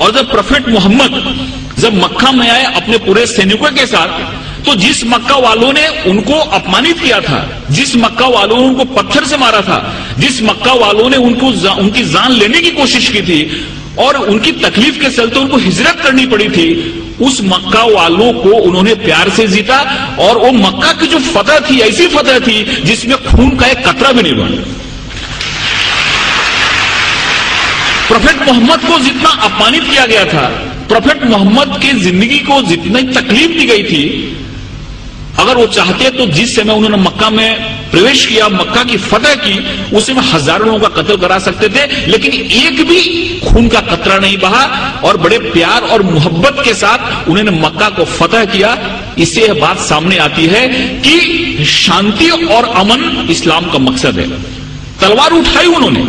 اور جب پروفیٹ محمد جب مکہ میں آئے اپنے پورے سینکوں کے ساتھ، تو جس مکہ والوں نے ان کو اپمانت کیا تھا، جس مکہ والوں نے ان کو پتھر سے مارا تھا، جس مکہ والوں نے ان کی جان لینے کی کوشش کی تھی اور ان کی تکلیف کے چلتے ان کو ہجرت کرنی پڑی تھی، اس مکہ والوں کو انہوں نے پیار سے جیتا، اور وہ مکہ کی جو فتح تھی ایسی فتح تھی جس میں خون کا ایک قطرہ بھی نہیں بنا۔ پروفیٹ محمد کو جتنا اپمانت کیا گیا تھا، پروفیٹ محمد کی زندگی کو جتنی تکلیف دی گئی تھی، اگر وہ چاہتے تو جس سے میں انہوں نے مکہ میں پرویش کیا، مکہ کی فتح کی، اسے میں ہزاروں لوگوں کا قتل کرا سکتے تھے، لیکن ایک بھی خون کا قطرہ نہیں بہا، اور بڑے پیار اور محبت کے ساتھ انہوں نے مکہ کو فتح کیا۔ اس سے یہ بات سامنے آتی ہے کہ شانتی اور امن اسلام کا مقصد ہے۔ تلوار اٹھائی انہوں نے،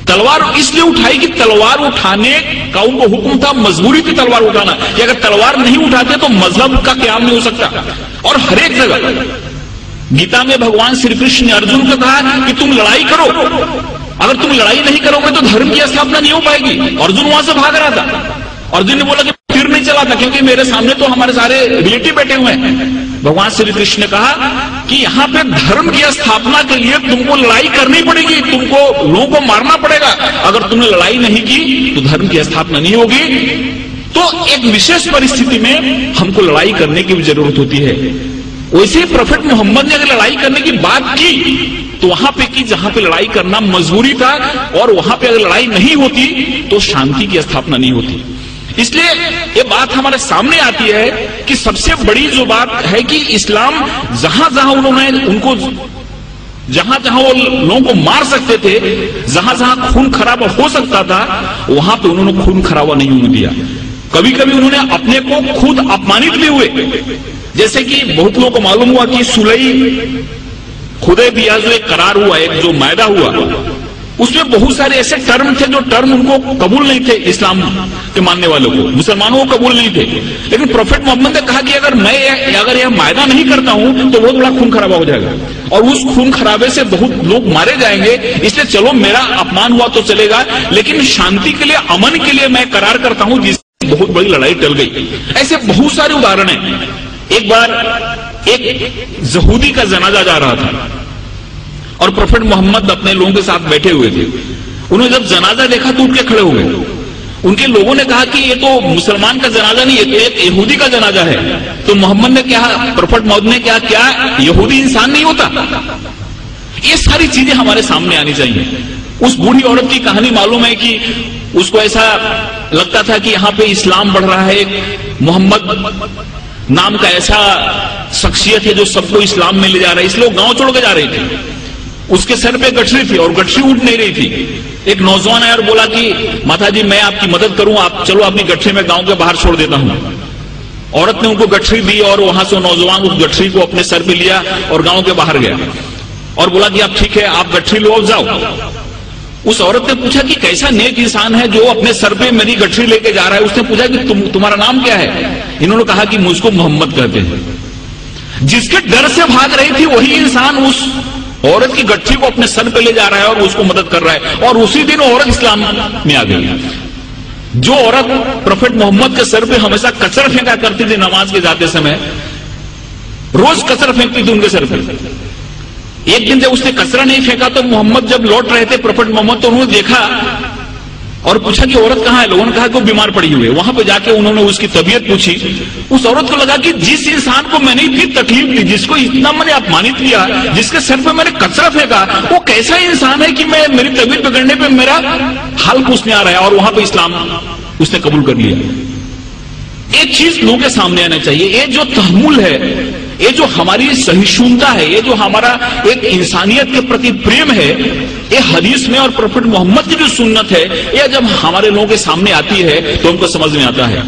تلوار اس لیے اٹھائی کہ تلوار اٹھانے کا ان کو حکم تھا، مجبوری تھی تلوار اٹھانا، کہ اگر تلوار نہیں اٹھاتے تو مذہب کا قیام نہیں ہو سکتا۔ اور ہر ایک جگہ گیتا میں بھگوان شری کرشن نے ارجن کو کہا کہ تم لڑائی کرو، اگر تم لڑائی نہیں کرو گے تو دھرم کی استھاپنا نہیں ہو پائے گی۔ ارجن وہاں سے بھاگ رہا تھا، ارجن نے بولا کہ پھر نہیں چلا تھا، کیونکہ میرے سامنے تو ہمارے سارے ریلیٹیو بیٹھے ہوئے ہیں۔ بھگوان شری کرشن نے کہا کہ یہاں پہ دھرم کی استھاپنا کے لیے تم کو لڑائی کرنی پڑے گی، تم کو لوگوں کو مارنا پڑے گا، اگر تم نے لڑائی نہیں کی تو دھرم کی استھاپنا نہیں ہوگی۔ تو ایک وشیش پرستھتی میں ہم کو لڑائی کرنے کی بھی ضرورت ہوتی ہے۔ ویسے پروفیٹ محمد نے اگر لڑائی کرنے کی بات کی تو وہاں پہ کی جہاں پہ لڑائی کرنا مجبوری تھا، اور وہاں پہ اگر لڑائی نہیں ہوتی تو شانتی کی استھاپنا نہیں ہوتی۔ اس لیے یہ بات ہمارے سامنے آتی ہے کہ سب سے بڑی جو بات ہے کہ اسلام جہاں جہاں انہوں نے ان کو جہاں جہاں وہ لوگوں کو مار سکتے تھے، جہاں جہاں خون خرابہ ہو سکتا تھا، وہاں پہ انہوں نے خون خرابہ نہیں ہونے دیا۔ کبھی کبھی انہوں نے اپنے کو خود اپمانت بھی ہوئے، جیسے کہ بہت لوگوں کو معلوم ہوا کہ صلح حدیبیہ جو ایک قرار ہوا، ایک جو معاہدہ ہوا، اس میں بہت سارے ایسے ٹرم تھے جو ٹرم ان کو قبول نہیں تھے، اسلام کے ماننے والوں کو، مسلمانوں کو قبول نہیں تھے۔ لیکن پروفیٹ محمد نے کہا کہ اگر میں یہ معاہدہ نہیں کرتا ہوں تو بہت بڑا خون خرابہ ہو جائے گا، اور اس خون خرابے سے بہت لوگ مارے جائیں گے، اس لیے چلو میرا اپمان ہوا تو چلے گا، لیکن شانتی کے لیے، امن کے لیے میں قرار کرتا ہوں، جس سے بہت بڑی لڑائی ٹل گئی۔ ایسے بہت سارے ادہرن ہیں۔ ایک بار ایک یہودی کا جنازہ جا رہا تھا، اور پروفیٹ محمد اپنے لوگوں کے ساتھ بیٹھے ہوئے تھے۔ انہوں نے جب جنازہ دیکھا تو اٹھ کے کھڑے ہوئے۔ ان کے لوگوں نے کہا کہ یہ تو مسلمان کا جنازہ نہیں، یہ تو ایک یہودی کا جنازہ ہے۔ تو محمد نے کہا، پروفیٹ محمد نے کہا، کیا یہودی انسان نہیں ہوتا؟ یہ ساری چیزیں ہمارے سامنے آنی چاہیے۔ اس بوڑھی عورت کی کہانی معلوم ہے کہ اس کو ایسا لگتا تھا کہ یہاں پہ اسلام بڑھ رہا ہے، محمد نام کا ایسا شخصیت ہے جو سب کو اسلام میں لے جا رہا ہے، اس لیے وہ گاؤں چھوڑ کے جا رہے تھے۔ اس کے سر پہ گٹھری تھی اور گٹھری اٹھ نہیں رہی تھی۔ ایک نوجوان آیا اور بولا کہ ماتا جی میں آپ کی مدد کروں، آپ چلو اپنی گٹھری میں گاؤں کے باہر چھوڑ دیتا ہوں۔ عورت نے ان کو گٹھری دی، اور وہاں سے نوجوان اس گٹھری کو اپنے سر پہ لیا اور گاؤں کے باہر گیا، اور بولا کہ آپ ٹھیک ہے، آپ گٹھری لو، اب جاؤ۔ اس عورت نے پوچھا کہ کیسا نیک انسان ہے جو اپنے سر پہ میری گٹھری لے کے جا رہا ہے۔ اس نے پوچھا کہ تمہارا نام کیا ہے؟ انہوں نے کہا کہ مجھ کو محمد کہتے ہیں۔ جس کے ڈر سے بھاگ رہی تھی وہی انسان اس عورت کی گٹھی کو اپنے سر پہ لے جا رہا ہے اور اس کو مدد کر رہا ہے، اور اسی دن عورت اسلام میں آ گئی۔ جو عورت پروفیٹ محمد کے سر پہ ہمیشہ کچر پھینکا کرتی تھی نماز کے جاتے سمے، روز کچر پھینکتی تھی ان کے سر پہ، ایک دن جب اس نے کچرا نہیں پھینکا تو محمد جب لوٹ رہے تھے پروفیٹ محمد، تو انہوں نے دیکھا اور پوچھا کہ عورت کہاں ہے؟ لوگوں نے کہا کہ وہ بیمار پڑی ہوئی ہے۔ وہاں پہ جا کے انہوں نے اس کی طبیعت پوچھی۔ اس عورت کو لگا کہ جس انسان کو میں نے اتنی تکلیف دی، جس کو اتنا میں نے اپمانت کیا، جس کے سر پہ میں نے کچرا پھینکا، وہ کیسا انسان ہے کہ میری طبیعت بگڑنے پہ میرا حال پوچھنے آ رہا ہے، اور وہاں پہ اسلام اس نے قبول کر لیا۔ ایک چیز لوگوں کے سامنے آنا چاہیے، یہ جو تحمل ہے، یہ جو ہماری سہیشونتا ہے، یہ جو ہمارا ایک انسانیت کے پرتی پریم ہے، یہ حدیث میں اور پروفیٹ محمد کی جو سنت ہے، یہ جب ہمارے لوگوں کے سامنے آتی ہے تو ہم کو سمجھ میں آتا ہے۔